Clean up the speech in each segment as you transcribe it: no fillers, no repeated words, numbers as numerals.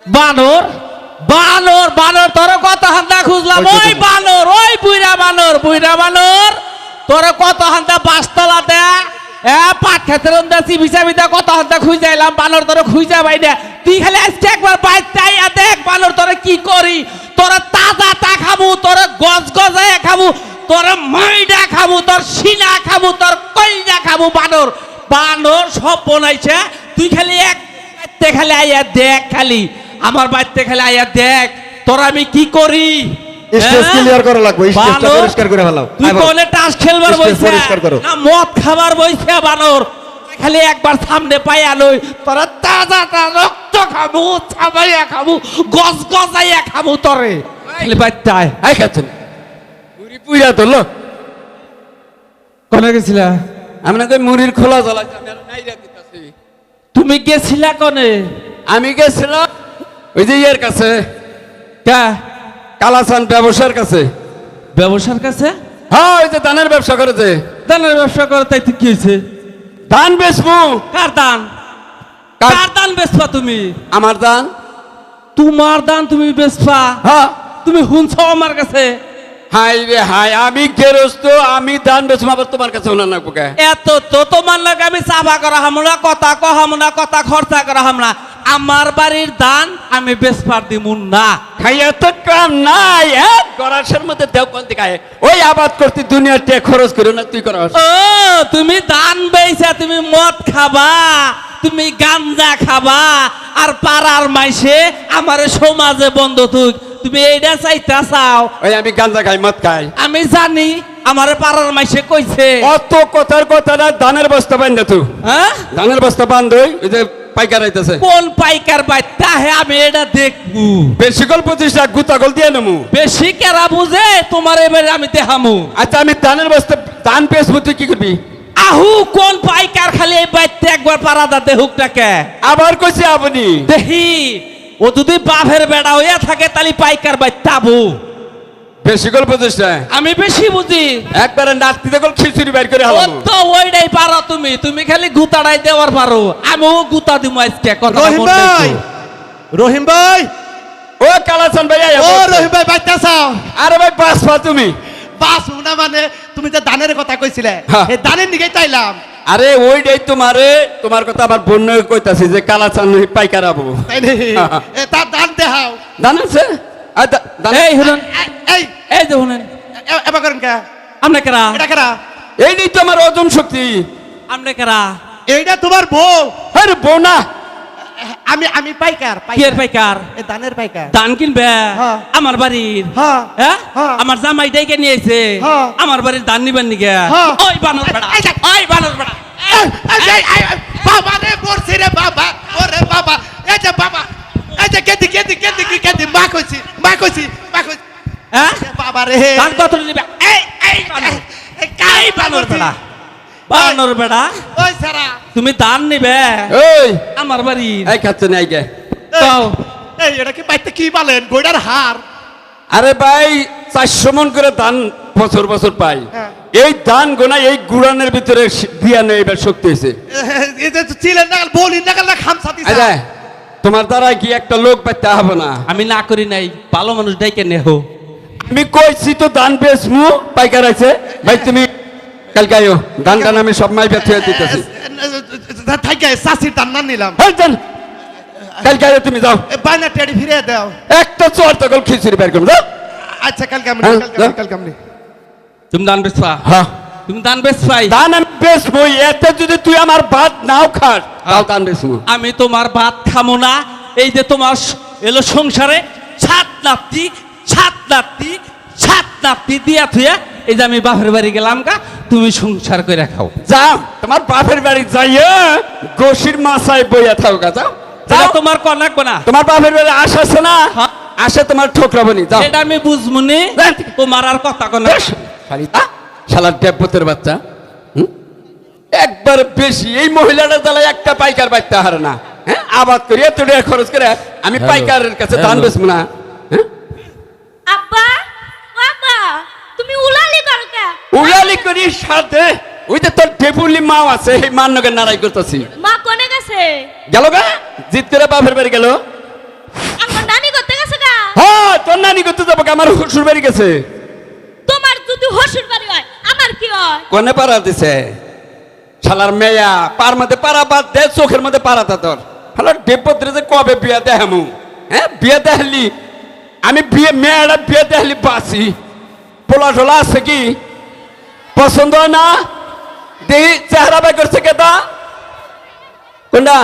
বানর বানর বানর তোর কত হান্দা খুঁজলাম ওই বানর ওই বুইরা বানর তোর কত হান্দা বাসতলাতে পাট খেতের চিবিচাবিদা কত হান্দা খুঁজাইলাম বানর তোর খুঁজা পাই না তুই খালি আজকে একবার বাইরটা আইয়া দেখ বানর তোর কি করি তোর তাজা খাবো তোর গজ গজায় খাবো তোর মাইডা খাবো তোর সিনা খাবো তোর কইজা খাবো বানর বানর সব বনাইছে তুই খালি এক খালি আইয়া দেখ খালি আমার বাড়িতে খালি আইয়া দেখ তোর আমি কি করি স্টেজ ক্লিয়ার করা লাগবে স্টেজটা পরিষ্কার করে ফেলাও তুই কোনে টাস খেলবার বইছিস পরিষ্কার করো না মদ খাবার বইছে বানর খালি একবার সামনে পাইয়া লই তোরা তাজা রক্ত খাবো ছাবাইয়া খাবো গজ গজাইয়া খাবো তোরে খালি বাইতায় আই খাচ্ছেন মুড়ি পুইরা ধরলো কোনে গেছিলা আমি না কই মুড়ির খোলা জ্বলাইছে আমি আর নাইরা দিতাছি তুমি গেছিলা কোনে আমি গেছিলাম ওই যে ইয়ের কাছে কা কালাচান ব্যবসার কাছে ব্যবসার কাছে হ্যাঁ ওই যে ধানের ব্যবসা করেছে দানের ব্যবসা করে তাই কি হয়েছে ধান বেচবো কার দান কার- কার দান বেচবা তুমি আমার ধান তোমার দান তুমি বেচবা হ্যাঁ তুমি হুনছ আমার কাছে হাই রে হাই আমি গেরস্ত আমি ধান বেচবো আবার তোমার কাছে ওনার না পোকা এত তো তোমার লাগে আমি চাফা করা হামলা কথা কহামনা কথা খরচা করা হামলা আমার বাড়ির দান আমি বেচবার দিমু না খাই এত কাম নাই হ্যাঁ গরাসের মধ্যে দেও কোন দিকে আয়? ওই আবাদ করতে দুনিয়ার টে খরচ করো না তুই করস ও তুমি দান বেচা তুমি মদ খাবা তুমি গাঞ্জা খাবা আর পাড়ার মাইসে আমার সমাজে বন্ধ তুই তুমি এইটা চাইতা চাও ওই আমি গাঞ্জা খাই মদ খাই আমি জানি আমার পাড়ার মাইসে কইছে অত কথার কথা না ধানের বস্তা বান্ধ তুই হ্যাঁ ধানের বস্তা বান্ধ ওই যে পাইকার আইতেছে কোন পাইকার বাইতা হে আমি এটা দেখবো বেশি গল 25 লাখ গুতাগল দিয়ে নেবো বেশি কেরা বুঝে তোমার এবারে আমি দেখামু আচ্ছা আমি ধানের বস্তা ধান বেচবো তুই কি করবি আহু কোন পাইকার খালি এই বাইতে একবার পারা দা দেহুকটাকে আবার কইছে আপনি দেখি ও যদি বাপের বেড়া হইয়া থাকে তাহলে পাইকার বাইতাবু বেশি গল 25 লাখ আমি বেশি বুঝি একবারে নাতি দেখল খিচুড়ি বাইর করে ও হালাম তো ওইটাই পারো তুমি তুমি খালি গুতাড়াই দেওয়ার পারো আমিও গুতা দিমু আজকে কথা রহিম মনে ভাই রাখো। রহিম ভাই ও কালাচান ভাই আয়া ও বলছে। রহিম ভাই বাইতা চাও আরে ভাই বাসপা তুমি বাস না মানে তুমি যে দানের কথা কইছিলে হ্যাঁ। এই দানের নিকেই চাইলাম আরে ওইটাই তোমার কথা আবার বন্য কইতাছি যে কালাচান পাইকার আবো তাই নি এ তার দান দেখাও ধান আছে আর ধান এই শুনুন এই এই যে শুনেন এবার করেন কে আপনি কেরা এটা কারা এইটাই তো আমার ওজন শক্তি আপনি কেরা এইটা তোমার বউ আরে বউ না আমি আমি পাইকার কি এর পাইকার এ দানের পাইকার ধান কিনবে হ্যাঁ। আমার বাড়ির হ্যাঁ হ্যাঁ হ্যাঁ। আমার জামাই ডেকে নিয়েছে হ্যাঁ। আমার বাড়ির ধান নিবেন নিগে হ্যাঁ। ওই বানর বেড়া এই দেখ। ওই বানর বেড়া বাবা রে পড়ছি রে বাবা ওরে বাবা এই যে বাবা এই যে কেদি মা কইছি হ্যাঁ বাবা রে ধান কত নিবে এই এই বানর এই বানর বেড়া বানর বেড়া ওই সারা তুমি ধান নিবে ওই আমার বাড়ির এই খাচ্ছে নাই গে তাও এই এটা কি পাইতে কি বলেন গোড়ার হার আরে ভাই 400 মন করে ধান বছর বছর পাই হ্যাঁ। এই ধান গোনা এই গুড়ানের ভিতরে দিয়া নেই এবার শক্তি হয়েছে এই যে ছিলেন না বলি না কাল খামসাতি আরে তোমার দ্বারা কি একটা লোক পাইতে হবে না আমি না করি নাই ভালো মানুষ ডাইকে নেহো আমি কইছি তো ধান বেচমু পাইকার আছে ভাই তুমি কালকে আইও ধান টান আমি সব মাই বেচে দিতেছি থাকে সাসির দান না নিলাম এই দেন কালকে আইও তুমি যাও বাইনা টেডি ফিরে দাও একটা চোর তকল খিচুড়ি বের করো যাও আচ্ছা কালকে আমি হ্যাঁ, কালকে আমি তুমি ধান বেচবা হ্যাঁ তুমি ধান বেচবাই ধান আমি বেচবো এতে যদি তুই আমার ভাত নাও খাস তাও ধান বেচবো আমি তোমার ভাত খামো না এই যে তোমার এলো সংসারে সাত নাতি দিয়া থুয়া এই যে আমি বাপের বাড়ি গেলাম গা তুমি সংসার করে খাও যাও তোমার বাপের বাড়ি যাইয়া গোশির মাছায় বইয়া থাও গা যাও যাও যাও তোমার কনাক না তোমার বাপের বাড়ি আশা আছে না হ্যাঁ। আসে তোমার ঠোকরাবনি যাও এটা আমি বুঝমুনি যাও। তোমার আর কথা কনা শালার ডেপুতের বাচ্চা হুম? একবার বেশি এই মহিলাটা জ্বালায় একটা পাইকার বাইতে হারে না হ্যাঁ আবাদ করি এত টাকা খরচ করে আমি পাইকারের কাছে ধান বেচবো না হ্যাঁ আব্বা ও আব্বা তুমি উলালি করো কে উড়ালি করি সাথে ওই যে তোর ডেপুলি মাও আছে এই মান্নকে নারাই করতেছি মা কোনে গেছে গেল গা জিত করে বাপের বাড়ি গেল তোর নানি করতে যাবো কে? আমার শ্বশুর বাড়ি গেছে। তোমার যদি হসুর বাড়ি হয় আমার কি হয়? কোনে পাড়া দিছে? শালার মেয়া পার মধ্যে পাড়া বাদ দে, চোখের মধ্যে পাড়াতা তোর। শালার দেবপত্রে যে কবে বিয়া দেখামু? হ্যাঁ বিয়া দেখালি আমি বিয়ে মেয়েরা বিয়ে দেখালি বাসি। পোলা টোলা আছে কি? পছন্দ হয় না? দেখি চেহারা বাই করছে কেটা? কোনটা?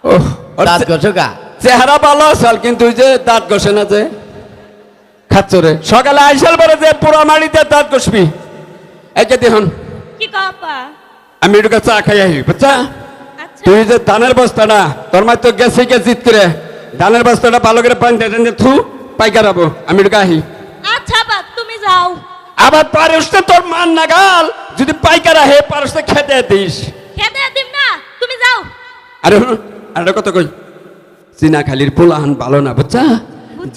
ওহ, ওর দাঁত ঘষকা চেহারা ভালো আসাল, কিন্তু ওই যে দাঁত ঘষে না যে খাচ্ছরে সকালে আইসাল পরে যে পুরো মাড়িতে দাঁত ঘষবি। এই যে দেখুন কি কও আব্বা? আমি একটু চা খাই আহি, বুঝছা? আচ্ছা তুই যে ধানের বস্তাটা তোর মাই তো গেছে কে জিত করে ধানের বস্তাটা ভালো করে পানি টেনে থু পাইকার হবো, আমি একটু আহি। আচ্ছা আব্বা তুমি যাও। আবার পারস না তোর মান নাগাল, যদি পাইকার আহে পারস না খেতে দিস। খেতে দিম না, তুমি যাও। আরে শুনুন আর একটা কথা কই, চিনা খালির পোলাহান ভালো না, বুঝছা?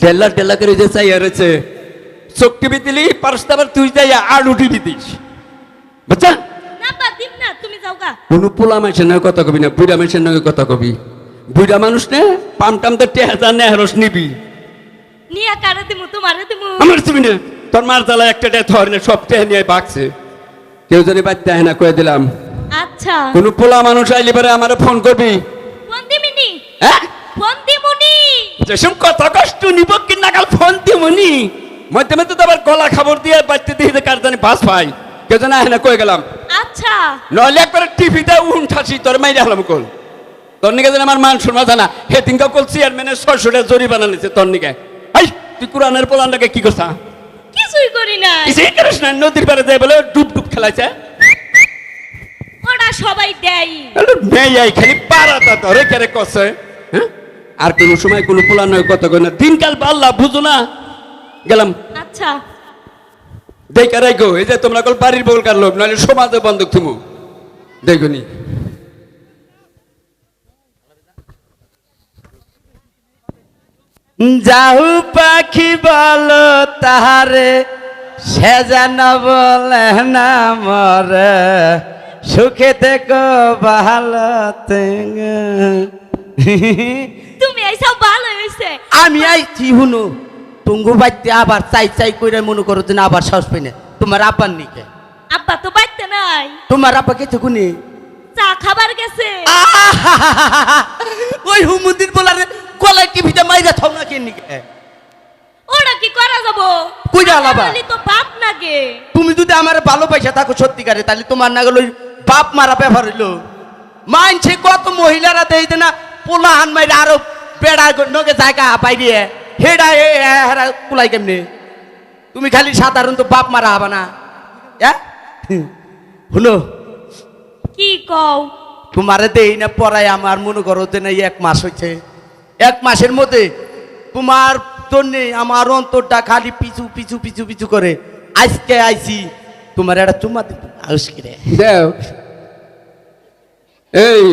ডেল্লা ডেল্লা করে যে চাই রয়েছে চোখ টিভি দিলি পারস না, আবার তুই যাই আলু টিভি দিস, বুঝছা? না আব্বা দিম না, তুমি যাও গা। কোনো পোলা মানুষের নয় কথা কবি না, বুড়া মানুষের নয় কথা কবি। বুড়া মানুষ নে পাম টাম তো টেহাজার নেহরস নিবি, নিয়া কারে দিমু, তোমারে দিমু। আমার তুমি না তোর মার জ্বালা একটা ডে ধর না, সব টেহে নিয়ে বাগছে। কেউ যদি বাচ্চা হয় না কয়ে দিলাম। আচ্ছা কোনো পোলা মানুষ আইলে পরে আমার ফোন করবি। ফোন দিমিনি, হ্যাঁ ফোন দিমুনি। যেসব কত কষ্ট নিব কি নাগাল ফোন দিমনি, মধ্যে মধ্যে তো আবার গলা খবর দিয়ে বাচ্চা দিয়ে যে কার জানি বাস পাই, কেউ জানা হয় না কয়ে গেলাম। আচ্ছা নইলে একবারে টিভিতে উন ঠাসি তোর মাইরে হলাম কল। তোর নিকে যেন আমার মান শুনবা জানা হে তিনকা কল চেয়ারম্যানের 600 টাকা জরিমানা নিছে তোর নিকে। এই তুই কুরআনের পোলানটাকে কি করছা? কিছুই করি নাই। কিছুই করিস না, নদীর পাড়ে যাই বলে ডুব ডুব খেলাইছে। ওরা সবাই দেয়। মেয়ে খালি পারাটা ধরে কেড়ে কষে। হ্যাঁ আর কোনো সময় কোনো পোলা নয় কথা কই না, দিনকাল পাল্লা বুঝো না। গেলাম আচ্ছা দেখে রাখো, এই যে তোমরা কল বাড়ির বলকার লোক, নইলে সমাজে বন্ধক থুমু দেখুনি। যাহু পাখি বলো তাহারে সে যেন বলে না মরে, সুখে থেকো ভালো থেকো। তুমি এইসব ভালো হইছে। আমি আইছি হুনু টুঙ্গু বাইতে আবার চাই চাই কইরা মনে করো যে না আবার শ্বাস পেনে তোমার আব্বার নিকে। আব্বা তো বাইতে নাই, তোমার আব্বা কিছু কোনি চা খাবার গেছে। ওই হুমুদিন বলারে গলায় টিভিটা মাইরা থাও না কেন নিকে? ওরা কি করা যাব? কই জ্বালাবা? আমারই তো বাপ নাগে। তুমি যদি আমার ভালোবাসা থাকো সত্যিকারে, তাহলে তোমার না গেল বাপ মারা ব্যাপার হইলো। মানছে কত মহিলারা দেই দে না পোলা হান মাইরে আরো বেড়া নগে জায়গা বাইরে হেডা হেরা কুলাই কেমনে? তুমি খালি সাধারণত বাপ মারা হবা না। হলো কি কও? তোমারে দেই না পড়াই আমার মনে করো যে না 1 মাস হয়েছে, 1 মাসের মধ্যে তোমার জন্যে আমার অন্তরটা খালি পিছু পিছু পিছু পিছু করে। আজকে আইছি তোমার একটা চুমা দিব আউসকিরে দেও। এই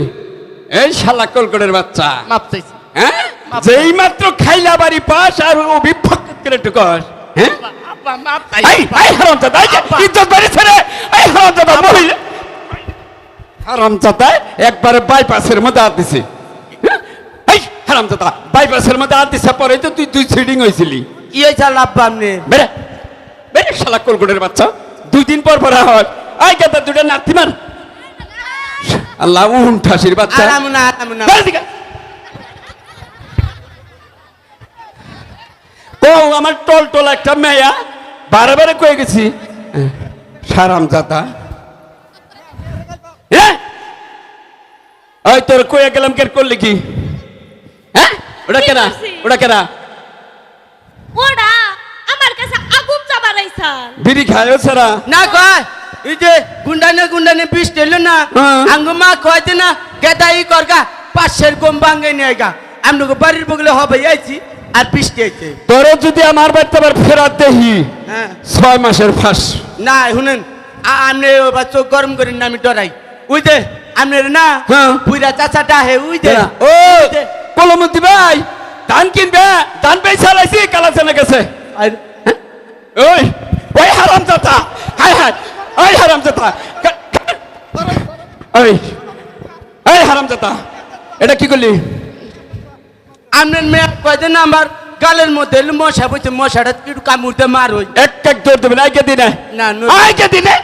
এই শালা কলকটের বাচ্চা, মাপ চাইছি। হ্যাঁ যেই মাত্র খাইলা বাড়ি পাস আর ও বিভক্ত করে টুকস। হ্যাঁ আব্বা মাপ এই এই হারামজাদা, এই যে ইজ্জত বাড়ি ছেড়ে এই হারামজাদা মহিলা হারামজাদা একবারে বাইপাসের মধ্যে হাত দিছে। এই হারামজাদা বাইপাসের মধ্যে হাত দিছে পরে তো তুই সিডিং হইছিলি। কি হয়েছে আব্বা আপনি? বেরে বেরে শালা কলকটের বাচ্চা, 2 দিন পর পর হয় আই গাদা দুটা নাতি মার। আল্লাহ উন ঠাসির বাচ্চা। আরাম না আরাম না। ও আমার টল টল একটা মেয়া বারে বারে কয়ে গেছি হারামজাদা। ওই তোর কয়ে গেলাম কে করলি কি? হ্যাঁ ওটা কি কেনা করছি? ওটা কেনা ওরা আমার কাছে আগুন চাবারাইছা। বিড়ি খায়ও সারা না কয় এই যে গুন্ডানে গুন্ডানে বিষ টেলো না হ্যাঁ। আঙ্গুমা কয়তে না গেদাই করগা 500 কম বাঙ্গে নেগা আমনগো বাড়ির বগলে হবে আইছি আর বিষ টেইছে। তোর যদি আমার বাড়িতে আবার ফেরাত দেহি হ্যাঁ 6 মাসের ফাঁস। না শুনেন আমনে চোখ গরম করেন না, আমি ডরাই। ওই যে আমনের না হ্যাঁ। বুইরা চাচাটা হে ওই যে ও কলমতি ভাই ধান কিনবে, ধান পেয়ে চালাইছি কালাচানা গেছে। আর- ওই ওই হারামজাদা, হায় হায় ওই হারামজাদা, ওই ওই হারামজাদা এটা কি করলি? আমনের মেয়ে কয়তে না আমার গালের মধ্যে হলো মশা বইছে মশাটা একটু কামড়তে মার হই এক এক দৌড় দেবেন আইকে দিনে না আইকে দিনে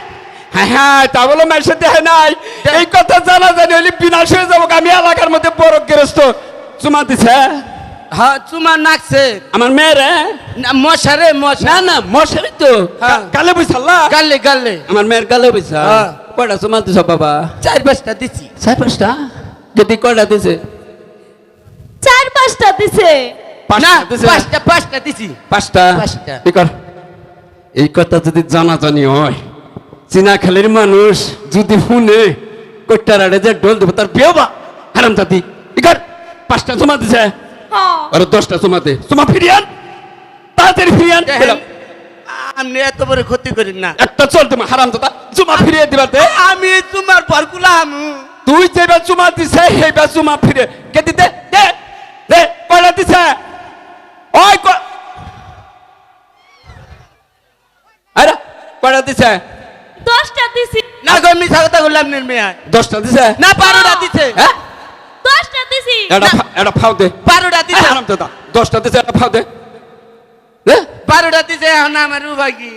হ্যাঁ হ্যাঁ তা বলো মেসে দেয় নাই এই কথা জানা জানি হলে বিনাশ হয়ে যাবো আমি এলাকার মধ্যে বড় গেরস্ত চুমা দিছে হ্যাঁ চুমা নাকছে আমার মেয়েরে না মশারে মশা না না মশারি তো হ্যাঁ। গালে বইসাল্লা গালে গালে আমার মেয়ের গালে বইসা হ্যাঁ। কয়টা চুমা দিছ বাবা 4-5টা দিছি 4-5টা যদি কয়টা দিছে 4-5টা দিছে না 5টা দিছে 5টা দিছি 5টা পাঁচটা। কি কর এই কথা যদি জানাজানি হয় চীনা খালের মানুষ যদি শুনে কইটার আড়ে যে ডোল দেবো তার বিয়ে বা হারাম জাতি কি কর 5টা চুমা দিছে হ্যাঁ আর 10টা চুমা দে চুমা ফিরিয়ান তাড়াতাড়ি ফিরিয়ান দেখেন, আপনি এত বড় ক্ষতি করেন না একটা চল তুমি হারাম জাতা চুমা ফিরিয়ে দিবা দে আমি তোমার পরকুলা আমু তুই যেবা চুমা দিছে সেইবা চুমা ফিরে কে দিতে দে দে কয়টা দিছে ওই আরে কয়টা দিছে 10টা দিছি না গো মিছা কথা বললাম নি মেয়া 10টা দিছে না 12টা দিছে হ্যাঁ 10টা দিছি এটা ফাও দে 12টা দিছে হারাম দাদা 10টা দিছে এটা ফাও দে দে 12টা দিছে এখন আমার উভাগি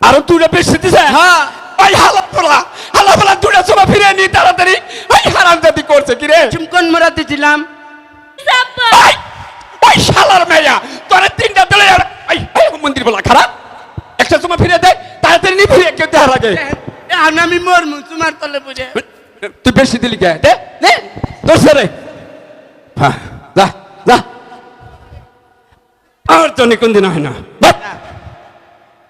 আরো দুটা বেশি দিছে হ্যাঁ ওই হালা দুটা চুমা ফিরে নি তাড়াতাড়ি ওই হারাম জাতি করছে কি রে চুমকন মরা দিছিলাম আব্বা ওই ওই শালার মেয়া তোরে 3টা দিলে ওই ওই মন্দির বলা খারাপ একটা চুমা ফিরে দে তাড়াতাড়ি নি ফিরে কেউ দেওয়া লাগে এখন আমি মরমু তোমার তলে বুঝে তুই বেশি দিলি কে দে দে তোর সরে হ্যাঁ যা যা আর তো কোন দিন হয় না বাপ।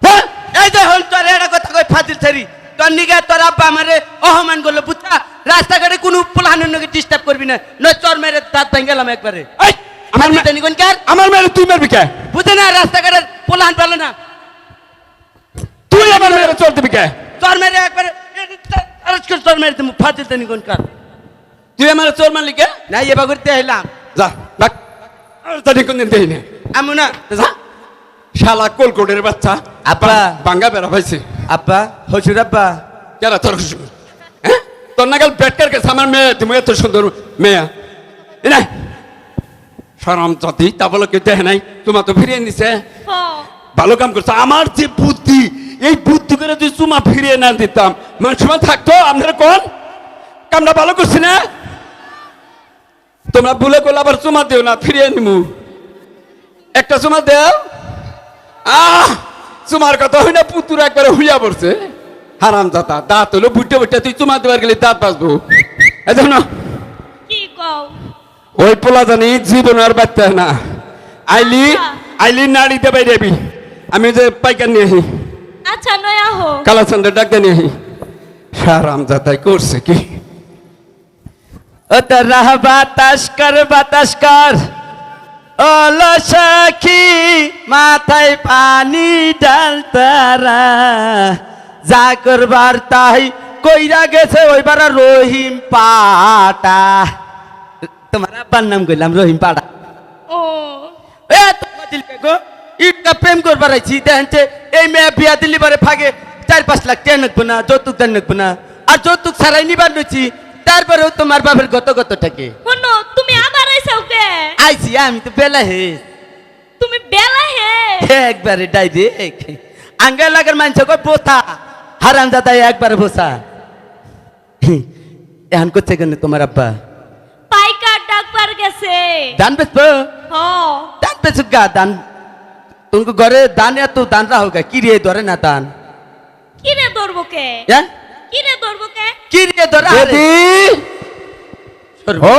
হ্যাঁ এই যে হল তোর এটা কথা কই ফাজিল ছাড়ি তোর নিগে তোর আব্বা আমারে অপমান করলো বুঝছা রাস্তাঘাটে কোনো পোলাহানের নাকি ডিস্টার্ব করবি না নয় চর মেরে দাঁত ভেঙে গেলাম একবারে এই আমার ফাজিল জানি কোন কার আমার মেয়ে তুই মারবি কে বুঝে না রাস্তাঘাটের পোলাহান পেলো না তুই আমার মেয়ে চল দিবি কে চর মেরে একবারে আজকাল চর মেরে তুমি ফাজিল জানি কোন কার তুই আমার চোর মারলি কে না এবার করতে এলাম যা ডাক আর জানি কোন দিন দেই না আমু না যা শালা কোলকোটের বাচ্চা আব্বা। বাঙ্গা বেড়া পাইছে আব্বা হসুর আব্বা কেরা তোর খুশি হ্যাঁ তোর নাগাল বেটকার কাছে আমার মেয়ে তুমি এত সুন্দর মেয়া এ না সরম জাতি তা বলো কেউ দেখে নাই তোমার তো ফিরিয়ে নিছে হ্যাঁ ভালো কাম করছো আমার যে বুদ্ধি এই বুদ্ধি করে যদি চুমা ফিরিয়ে না দিতাম মানুষ সময় থাকতো আপনারা কোন কামটা ভালো করছি না তোমরা ভুলে করলে আবার চুমা দিও না ফিরিয়ে নিমু একটা চুমা দেও চুমার কথা হই না পুতুর একবারে হুইয়া পড়ছে হারাম জাতা দাঁত হলো বুটে বুটে তুই চুমা দেওয়ার গেলে দাঁত বাঁচবো এই দেখো না কি কও ওই পোলা জানি জীবন আর বাচ্চা না আইলি আইলি নাড়িতে বাইরেবি আমি যে পাইকার নিয়ে আহি আচ্ছা নয় আহো কালাচন্দ্র ডাক্তার নিয়ে আহি হারাম জাতাই করছে কি ও তারা বাতাস কর ওল সখী মাথায় পানি ডাল তারা যা করবার তাই কইরা গেছে ওইবার রহিম পাটা তোমার আব্বার নাম কইলাম রহিম পাটা ও এ তোমার দিল গো ইটটা প্রেম করবার আইছি দেখছে এই মেয়ে বিয়া দিলি বারে ফাগে 4-5 লাখ টাকা নেবো না যৌতুক দেন নেবো না আর যৌতুক ছাড়াই নিবার নইছি তারপরেও তোমার বাপের কত থাকে শুনো তুমি আবার আইসাও কে আইছি আমি তো বেলা হে তুমি বেলা হে একবারে ডাইরেক্ট আঙ্গা লাগার মানুষ কয় বোথা হারাম দাদা একবারে বসা এখন করছে কেন তোমার আব্বা পাইকার ডাকবার গেছে দান বেচবো হ দান বেচুক গা দান তুমি ঘরে দান এত দান রাহো গা কি রে ধরে না দান কিরে ধরবো কে হ্যাঁ কিরে ধরবো কে কি রে ধরে দিদি ও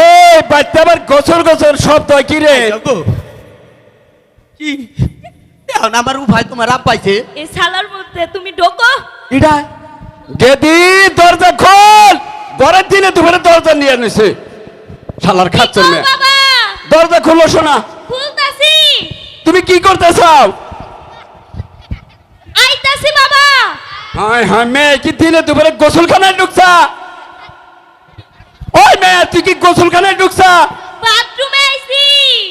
বাচ্চা আবার গোসর শব্দ হয় কি রে কি এখন আমার ভাই তোমার আব্বাইছে এই শালার মধ্যে তুমি ঢোকো এটা গেদি দরজা খোল ঘরের দিনে দুপুরে দরজা নিয়ে নিছে শালার খাচ্ছেন কি মেয়ে কও বাবা দরজা খুলো শোনা খুলতাছি তুমি কি করতে চাও আইতাছি বাবা হায় হায় মেয়ে কি দিনে দুপুরে গোসলখানায় ঢুকছা ওই মেয়ে তুই কি গোসলখানায় ঢুকছা বাথরুমে আইছি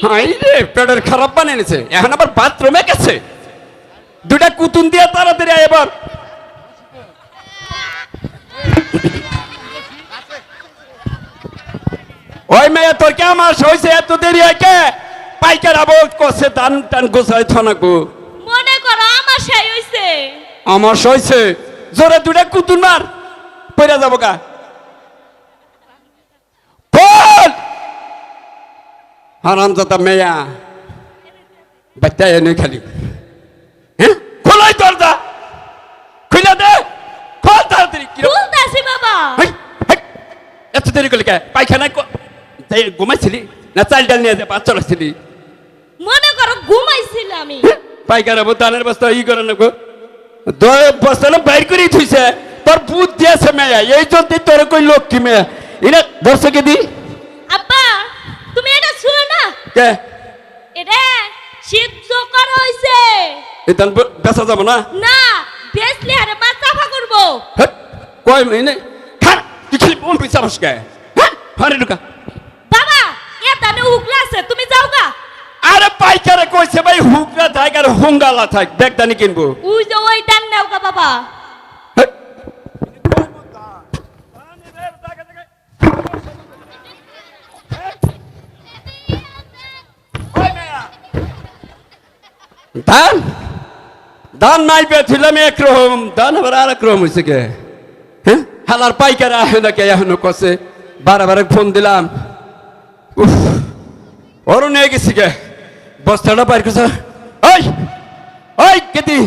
হাই রে পেটের খারাপ বানিয়ে নিছে এখন আবার বাথরুমে গেছে দুটা কুতুন দিয়া তাড়াতাড়ি আয় এবার ওই মেয়ে তোর কেমন হয়েছে এত দেরি হয় কে পাইকার আবো কষে ধান টান গোছায় থানাকো মনে করো আমার সেই হইছে আমার সইছে জোরে দুটা কুতুন মার পড়ে যাবো গা বল হারামজাদা মেয়া বাচ্চা এনে খালি হ্যাঁ খোলাই দরজা খুলে দে খোল তাড়াতাড়ি খুলতাছি বাবা হেই, হেই, এত দেরি করলি কে পায়খানায় ঘুমাইছিলি না চাল ডাল নিয়ে পা চলাচ্ছিলি মনে করো ঘুমাইছিল আমি পাইকার আবো ধানের বস্তা ই করে নেবো বস্তা না বাইর করেই থুইছে তোর বুদ্ধি আছে মেয়া এই জন্য তোর কই লক্ষ্মী মেয়া এনে দর্শকে দি আব্বা তুমি এটা শুনো না কে এটা সিদ্ধ করা হইছে এটা বেচা যাবো না না বেসলে আরে মা চাফা করবো হেট, কয় মহিনে খান তুই খালি বোম পিছা বসকে হ্যাঁ হারে ঢুকা বাবা এটা নে উগলা আছে তুমি যাও গা আরে পাইকারে কইছে ভাই হুকরা থাক আর হুঙ্গালা থাক দেখ দানি কিনবো ওই যে ওই ডান নাও গা বাবা হেট। ধান ধান নাই পেয়েছিলাম একরকম ধান আবার আর এক রকম হয়েছে কে হ্যাঁ হালার পাইকার আহে না কে এখনো কষে বারে ফোন দিলাম উফ ওর নিয়ে গেছি কে বস্তাটা বাইর করছে ওই ওই কেতি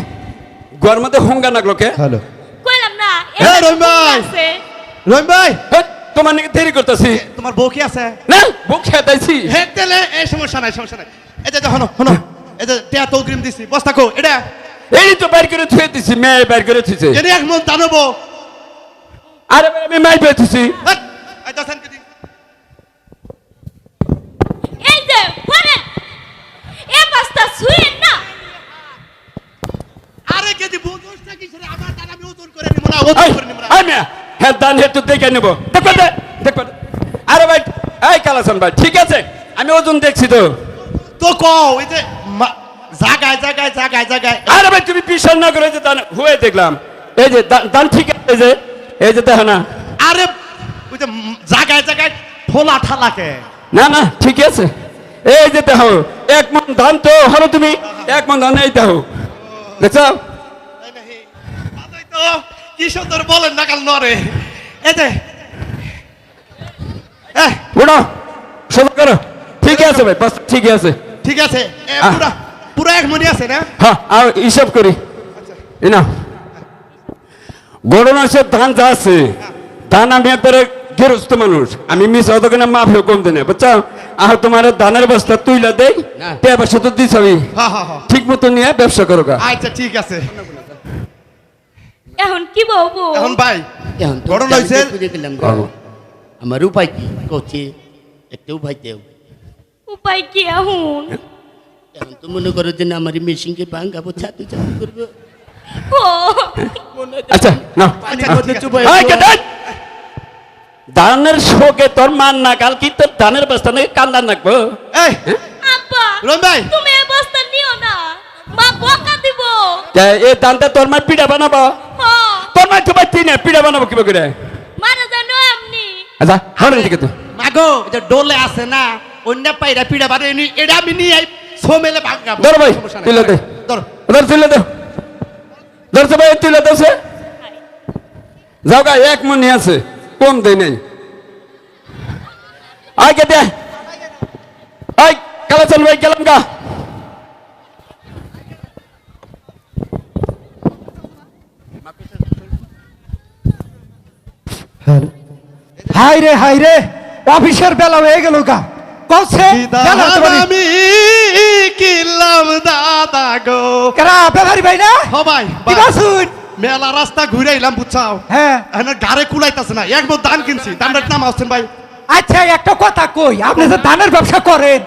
গোয়ার মধ্যে হুঙ্গা নাগলো কে হ্যালো কইলাম না হ্যাঁ, এটা রহিম ভাই। আছে রহিম ভাই হেট, তোমার নাকি দেরি করতেছি তোমার বউ কি আছে না বুক খেতাইছি হে তেলে এই সমস্যা নাই এই যে হনো হনো এই যে টিয়া তো অগ্রিম দিছি বস্তা কো এটা এই তো বাইর করে থুয়ে দিছি মেয়ে বাইর করে থুইছে এনে এক মন দানবো আরে ভাই, আমি মাই পেয়েছি এই দশান কি এই যে পরে এ পাস্তা সুইন না আরে কে দি বুঝছটা কি রে আমার দান আমি ওজন করে নিব না ওজন করে নিব না হ্যাঁ দান হেতু দেখে নেবো দেখো আরে ভাই এই কালাসান ভাই ঠিক আছে আমি ওজন দেখছি তো তো কও এই যে জায়গায় আরে ভাই তুমি বিশ্বাস না করে যে দান হয়ে দেখলাম এই যে দান ঠিক আছে এই যে দেখো না আরে ওই যে জায়গায় ঠোলা ঠালাকে না ঠিক আছে এই যে দেখো এক মন ধান তো হলো তুমি এক মন ধান এই দেখো দেখছো তো কি সুন্দর বলেন না কাল নরে এই যে উঠো শুরু করো ঠিক আছে ভাই বাস ঠিক আছে ঠিক আছে পুরা পুরা এক মনি আছে না হ্যাঁ আর হিসাব করি না গরম আছে ধান যা আছে ধান আমি একবারে গেরস্ত মানুষ আমি মিস হতো কিনা মাফ কম দেনে বুঝছো আর তোমার ধানের বস্তা তুইলা দেই ব্যবসা তো দিস আমি হ্যাঁ ঠিক মতো নিয়ে ব্যবসা করো গা আচ্ছা ঠিক আছে এখন কি বলবো এখন ভাই এখন তো গরম হইছে? বুঝে গেলাম গো। আমার উপায় কি করছে একটা উপায় দেও উপায় কি এখন এখন তো মনে করো যে না আমার মেশিনকে ভাঙাবো ছাতু করবো ও আচ্ছা না আচ্ছা ঠিক আছে। এই কেটে ধানের শোকে তোর মান না কাল কি তোর ধানের বস্তা নাকি কান্দার নাকবো এই আব্বা রহিম ভাই তুমি এই বস্তা নিও না মা বকা দিব এই ধানটা তোর মা পিঠা বানাবো হ্যাঁ তোর মা তোমার তিনে পিঠা বানাবো কিবা করে মারা জানো এমনি আচ্ছা হরে দিকে তো মাগো এটা ডোলে আছে না অন্য পাইরা পিড়া বারে এটা আমি নিয়ে আই সোমেলে ভাঙাবো ধর ভাই সমস্যা নাই। তুলে দে ধর ধর তুলে দে ধরছে ভাই তুলে দেছে যাও গা এক মন নিয়ে আছে কম দেয় নেই আয় কে দে আয় কালা চল ভাই গেলাম গা হাই রে অফিসের বেলা হয়ে গেল গা কলছে বেলা হতে পারি। আমি কিনলাম দাদা গো কেরা বেভারি ভাই না সবাই কি বাসুন মেলা রাস্তা ঘুরে এলাম বুঝছাও হ্যাঁ এখানে গাড়ে কুলাইতাছে না এক ধান কিনছি দাম রেট নাম আসছেন ভাই আচ্ছা একটা কথা কই আপনি যে ধানের ব্যবসা করেন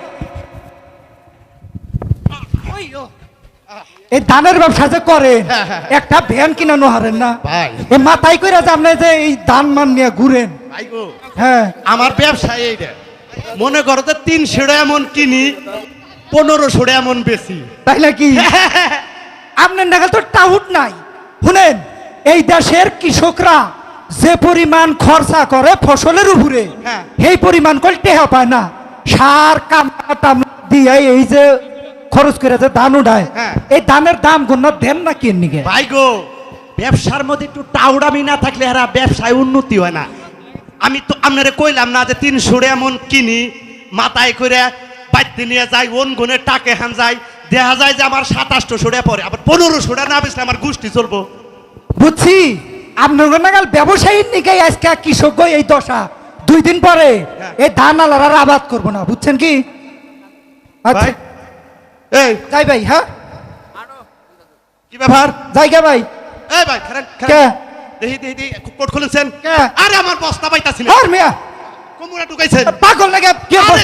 এই ধানের ব্যবসা যে করেন হ্যাঁ, হ্যাঁ। একটা ভ্যান কিনানো হারেন না ভাই। এই মাথায় কইরা যে আপনি যে এই ধান মান নিয়ে ঘুরেন ভাই গো হ্যাঁ আমার ব্যবসা এইটা মনে করো যে 300 এমন কিনি 1500 এমন বেশি তাই নাকি আপনার নাগাল তো টাউট নাই শুনেন এই দেশের কৃষকরা যে পরিমাণ খরচা করে ফসলের উপরে হ্যাঁ। সেই পরিমাণ করে টেহা পায় না সার কামড়া দিয়ে এই যে খরচ করে যে ধান উঠায় হ্যাঁ। এই ধানের দাম গুণ দেন না কেন নিকে ভাই গো ব্যবসার মধ্যে একটু টাউডামি না থাকলে হারা ব্যবসায় উন্নতি হয় না। আমি তো আপনারে কইলাম না যে 300 এমন কিনি মাথায় করে বাইতে নিয়ে যাই ওন গুনে টাকে হান যাই দেখা যায় যে আমার 2700 পরে আবার 1500 না বেচলে আমার গোষ্ঠী চলবো। বুঝছি আপনার নাগাল ব্যবসায়ীর নিকে আজকে কৃষক এই দশা 2 দিন পরে এই ধান আলার আবাদ করবো না বুঝছেন কি আচ্ছা ভাই এই যাই ভাই হ্যাঁ কি ব্যাপার? জায়গা ভাই এই ভাই খারাপ কে? খারাপ দেখি দেখি দেখি কোট খুলেছেন কে? আরে আমার বস্তা পাইতাছি না আর মিয়া কোমরে ঢুকাইছেন পাগল লাগে কে আরে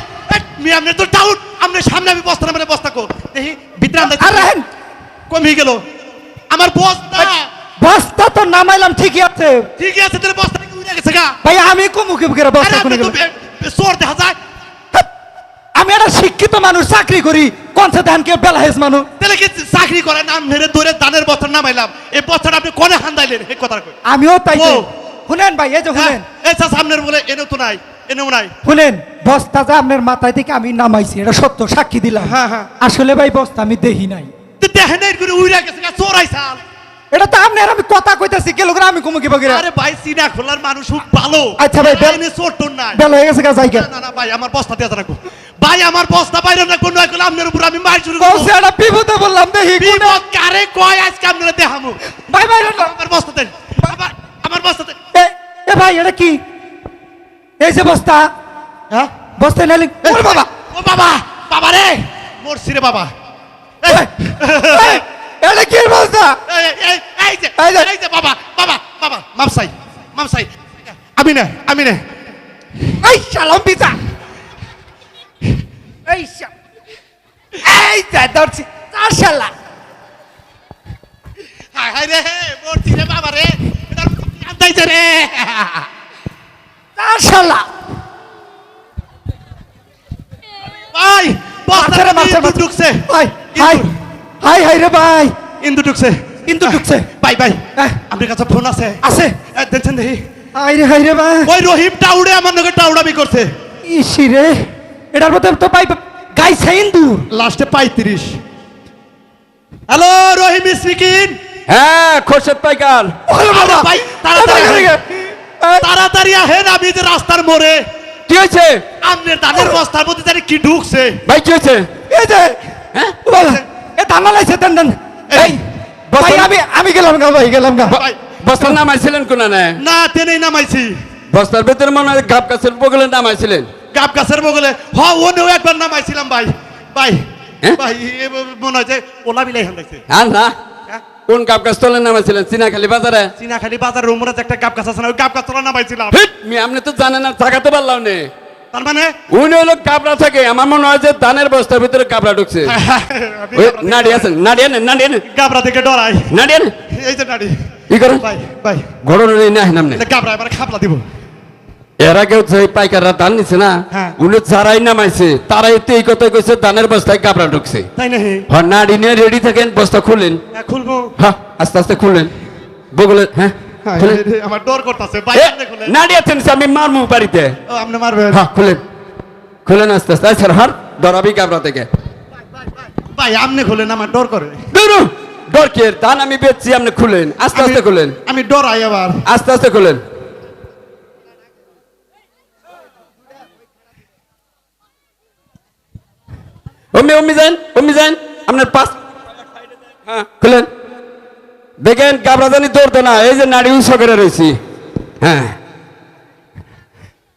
মিয়া আপনি তো ডাউট আপনার সামনে আমি বস্তা না মানে বস্তা কো দেখি ভিতরে আমরা আর রাহেন কমে গেল আমার বস্তা বস্তা তো নামাইলাম ঠিকই আছে ঠিক আছে তাহলে বস্তা কি উড়ে গেছে গা ভাই আমি কুমুকে বুকের আরে বস্তা আপনি কোনে তো গেল চোর দেখা যায় আমি একটা শিক্ষিত মানুষ চাকরি করি কোনসে ধান কে বেলাহেজ মানুষ তাহলে কি চাকরি করেন নাম ধরে ধরে ধানের বস্তা নামাইলাম এই বস্তাটা আপনি কোনে হান্দাইলেন এই কথা কই আমিও তাই ও। শুনেন ভাই এই যে শুনেন এই সামনের বলে এনেও তো নাই এনেও নাই শুনেন বস্তা যে আপনার মাথায় থেকে আমি নামাইছি এটা সত্য সাক্ষী দিলাম হ্যাঁ, হ্যাঁ। আসলে ভাই বস্তা আমি দেখি নাই দেখেন এই করে উড়ে গেছে গা চোর আইসাল এটা তো আপনার আমি কথা কইতাছি কে লোক আমি কুমুকি বগিরা আরে ভাই সিনা খোলার মানুষ খুব ভালো আচ্ছা ভাই, এনে চোর টোর নাই বেলা হয়ে গেছে গা জায়গা না না ভাই আমার বস্তা দিয়ে রাখো ভাই আমার বস্তা বাইরে না কোন কইলাম আপনার উপর আমি মার শুরু করব কৌশে এটা বিপদে বললাম দেখি কোনে- বিপদ কারে কয় আজকে আপনারা দেখামু ভাই ভাই এটা আমার বস্তা দেন আমার বস্তা দেন এ ভাই এটা কি এই যে বস্তা হ্যাঁ বস্তা নালি ওরে বাবা ও বাবা বাবা রে মরছি রে বাবা এই, এই, এটা কি বস্তা এই, এই, এই যে এই যে- এই যে বাবা বাবা বাবা মামসাই আমি না এই শালাম পিতা এই এই যা দর্শি শালা হায় হায় রে মরছি রে বাবা রে এটা আন্দাইছে রে শালা ভাই বস্তা মারছে রে, মারছে, ইন্দু মারছে। ঢুকছে হাই হাই হাই হাই রে ভাই ইন্দু ঢুকছে ইন্দু ঢুকছে। ভাই হ্যাঁ। আপনার কাছে ফোন আছে আছে দেখছেন দেখি হাই রে ভাই ওই রহিম টাউডে আমার নগে টাউডামি করছে ইসি রে এটার মধ্যে তো পাই গাইছে ইন্দু লাস্টে 35 হ্যালো রহিম স্পিকিং হ্যাঁ খোরশেদ পাইকার ওরে বাবা ভাই তাড়াতাড়ি এই, আসেন। তাড়াতাড়ি আহেন আমি যে রাস্তার মোড়ে কি হয়েছে আপনার ধানের বস্তার মধ্যে জানি কি ঢুকছে ভাই কি হয়েছে এই যে হ্যাঁ বাবা এ ধান লাইছে দেন দেন এই ভাই বস্তা- আমি গেলাম গা ভাই গেলাম গা ভাই, বস্তার নামাইছিলেন কোন না না তেনেই নামাইছি বস্তার ভেতরে মনে হয় গাব গাছের বগলে নামাইছিলেন গাব গাছের বগলে ওনেও একবার নামাইছিলাম ভাই ভাই হ্যাঁ? ভাই মনে হয় যে ওলা বিলাই হান্দাইছে আর না কোন গাব গাছ তলে নামাইছিলেন চিনাখালি বাজারে চিনাখালি বাজার রুমরা একটা গাব গাছ আছে না ওই গাব গাছ তোলা নামাইছিলাম হিট, আপনি তো জানেন না জাগাতে পারলাম নে তার মানে উনি হলো কাবরা থাকে আমার মনে হয় যে ধানের বস্তার ভিতরে কাবরা ঢুকছে আমি ওই গাবড়া নাড়ি আছেন নাড়ি আনেন নাড়ি আনেন গাবড়া থেকে ডরাই নাড়ি আনেন এই যে নাড়ি কি করেন ভাই ভাই ঘটনা নেই না নামনে এটা গাবড়া এবার খাপলা দিব এর আগে হচ্ছে এই পাইকাররা ধান নিছে না হ্যাঁ। উনি যারাই নামাইছে তারাই তো এই কথাই কইছে ধানের বস্তায় কাবরা ঢুকছে তাই না হ্যাঁ নাড়ি নিয়ে রেডি থাকেন বস্তা খুললেন খুলবো হ্যাঁ আস্তে আস্তে খুললেন বগলে হ্যাঁ খুলেন আমার ডর করতেছে ভাই এ, আপনি খুলেন নাড়ি আছেন আমি মারমু বাড়িতে ও, আপনি মারবেন হ্যাঁ খুলেন খুলেন আস্তে আস্তে আচ্ছা হার ডরাবি কাবরা থেকে ভাই আপনি খুলেন আমার ডর করে দূর ডর কে ধান আমি বেচছি আপনি খুলেন আস্তে আস্তে খুলেন আমি ডরাই আবার আস্তে আস্তে খুলেন অম্মি যান আপনার পাস হ্যাঁ খুলেন দেখেন গাবরাজানি দৌড়তো না এই যে নাড়ি উৎস করে রয়েছি হ্যাঁ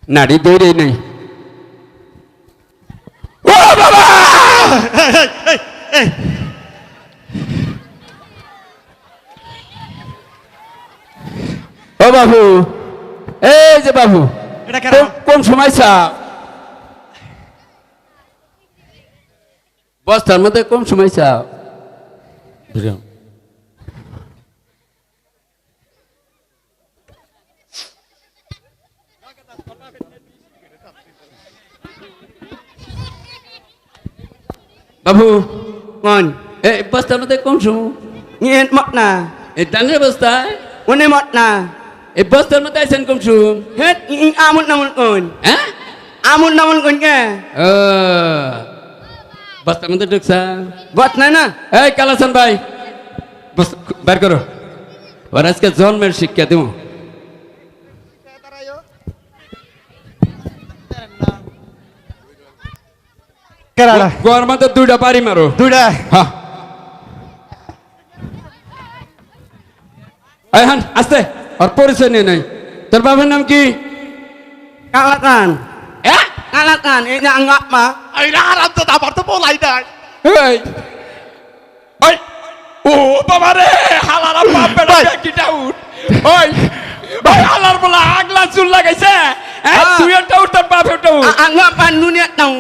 নাড়ি দৌড়েই নেই ও বাবা এই, ও বাবু এই যে বাবু এটা কেন কোন সময় চা বস্তার মধ্যে কোন সময় চা বাবু কোন এই বস্তার মধ্যে কোন সময় নিয়ে মত না এই ধানের বস্তায় উনি মত না এই বস্তার মধ্যে আছেন কোন সময় হেট আমুন নামুন কোন হ্যাঁ আমুন নামুন কোন কে ও বস্তার মধ্যে ঢুকছা বস নাই না এই কালাচান ভাই বস বের করো ওর আজকে জন্মের শিক্ষা দেবো কেরালা গোয়ার মধ্যে দুইটা বাড়ি মারো দুইটা হ্যাঁ এই হান আস্তে আর পরিচয় নিয়ে নাই তোর বাবার নাম কি কালাকান কালাকান এই যে আঙ্গাপ মা এই আরাম তো আমার তো বলাই নাই এই ওই ও বাবা রে হালারা বাপ বেটা কিটা উঠ ওই ওই হালার বলা আগলা চুল লাগাইছে তুই একটা উঠ তোর বাপ একটা উঠ আঙ্গাপ মা নুনিয়া তাও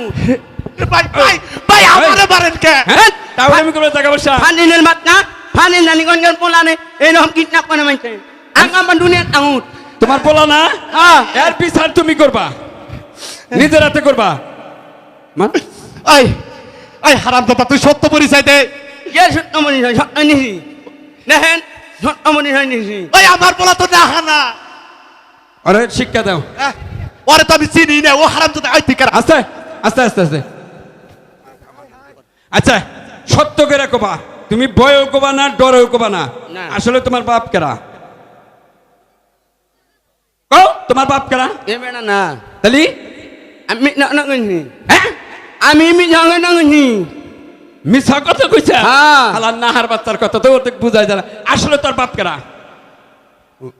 ভাই ভাই ভাই আমারে মারেন কে হ্যাঁ তাও আমি করে টাকা পয়সা ফানিনের মাত না ফানিন নানি গঞ্জের পোলানে এরকম কিডন্যাপ করে মাইছে আঙ্গাপ মা নুনিয়া তাও তোমার বলা না হ্যাঁ এর বিচার তুমি করবা নিজের হাতে করবা মা এই এই হারাম দাদা তুই সত্য পরিচয় দে কে সত্যমণি হয় সত্য নিহি দেখেন সত্যমণি হয় নিহি ওই আমার বলা তো দেখা না আরে শিক্ষা দাও ওরে তো আমি চিনি না ও হারাম দাদা আই ঠিক আস্তে আস্তে আস্তে আস্তে আচ্ছা সত্য করে কবা তুমি ভয়ও কবা না ডরেও কবা না না। আসলে তোমার বাপ কেরা কও তোমার বাপ কেরা এ বেটা না তালি আমি না না গনি হ্যাঁ আমি মি জাঙ্গে না গনি মিছা কথা কইছে হ্যাঁ। হালার নাহার বাচ্চার কথা তো ওতে বুঝাই যায় না আসলে তোর বাপ কেরা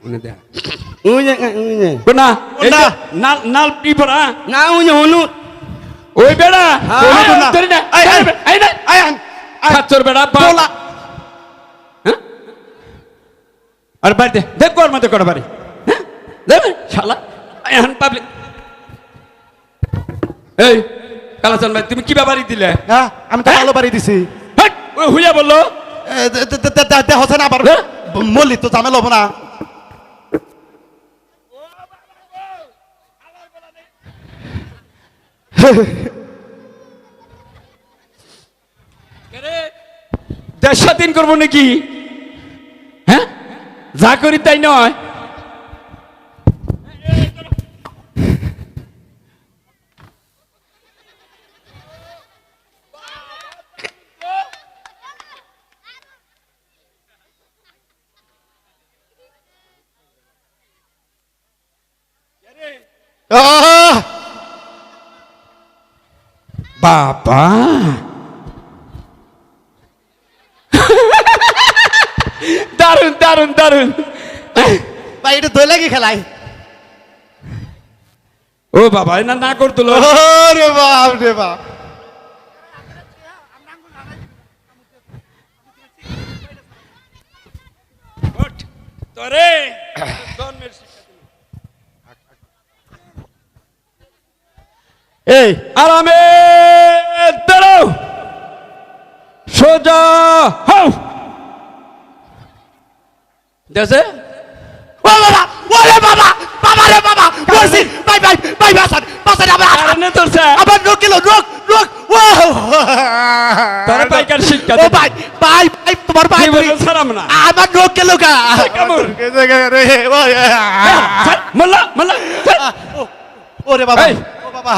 উনি দেয়া উই যে কোনা এই কোনটা? যে নাল নাল পিপরা না উই যে হনু ওই বেড়া হ্যাঁ। ওই কোনটা? না ধরি না এই, এই, এই না এই খাচ্চর বেড়া বাপ বলা হ্যাঁ আর বাড়িতে দেখ ওর মধ্যে করে বাড়ি হ্যাঁ দেবে শালা এখন পাবলিক এই কালাচান ভাই তুমি কি বাড়ি দিলে হ্যাঁ আমি তো ভালো বাড়ি দিছি হাট, ওই হুইয়া বললো দেখ হচ্ছে না আবার হ্যাঁ? মল্লি তো ঝামেলা হবো না দেশ স্বাধীন করবো নাকি হ্যাঁ যা করি তাই নয় আহ! বাবা দারুন দারুন দারুন ভাই এটা দই লাগি খেলাই ও বাবা না না করতুল রে বাপ রে বাপ তোরে এই আরামে দাঁড়াও সোজা হও দেশে ও বাবা ওরে বাবা বাবা রে বাবা বলছি ভাই ভাই ভাই বাসান বাসান আমার কারণে তোরছে আবার রোগ কিলো রোগ রোগ ও তোরে পাইকার শিক্ষা ও দেব। ভাই ভাই ভাই তোমার ভাই কি বলবো ছাড়াম না আমার রোগ কিলো গা কামড়। রে ছাড়, মোল্লা মোল্লা ছাড়। ওরে বাবা এই। ও বাবা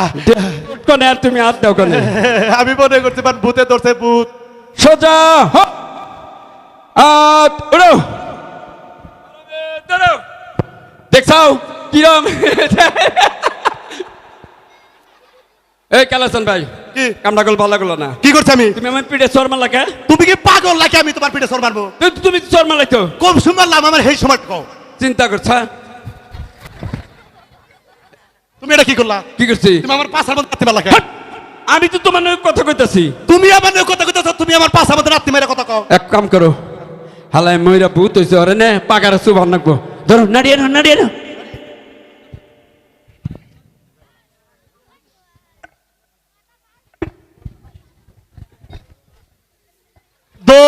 কোনে আর তুমি হাত দাও কোনে আমি মনে করতে পার ভূতে ধরছে ভূত সোজা হও হাত উড়ো দাঁড়াও দেখছাও কিরম এই কালাসান ভাই কি কামটা গল ভালো গেল না কি করছ আমি তুমি আমার পিঠে চর মারলাকে তুমি কি পাগল নাকি আমি তোমার পিঠে সর মারবো তুমি চর মারলাইতো কম শুনলাম আমার সেই সময় কও চিন্তা করছা তুমি এটা কি করলা কি করছি তুমি আমার পাশার মধ্যে রাত্রি মেলা হাট! আমি তো তোমার নামে কথা কইতাছি তুমি আমার নিয়ে কথা কইতেছ তুমি আমার পাশার মধ্যে রাত্রি মেরে কথা কও এক কাম করো হালায় ময়রা ভূত হইছে ওরে নে পাকারে সুভান নাকবো ধরো নাড়িয়ে নাও নাড়িয়ে নাও দো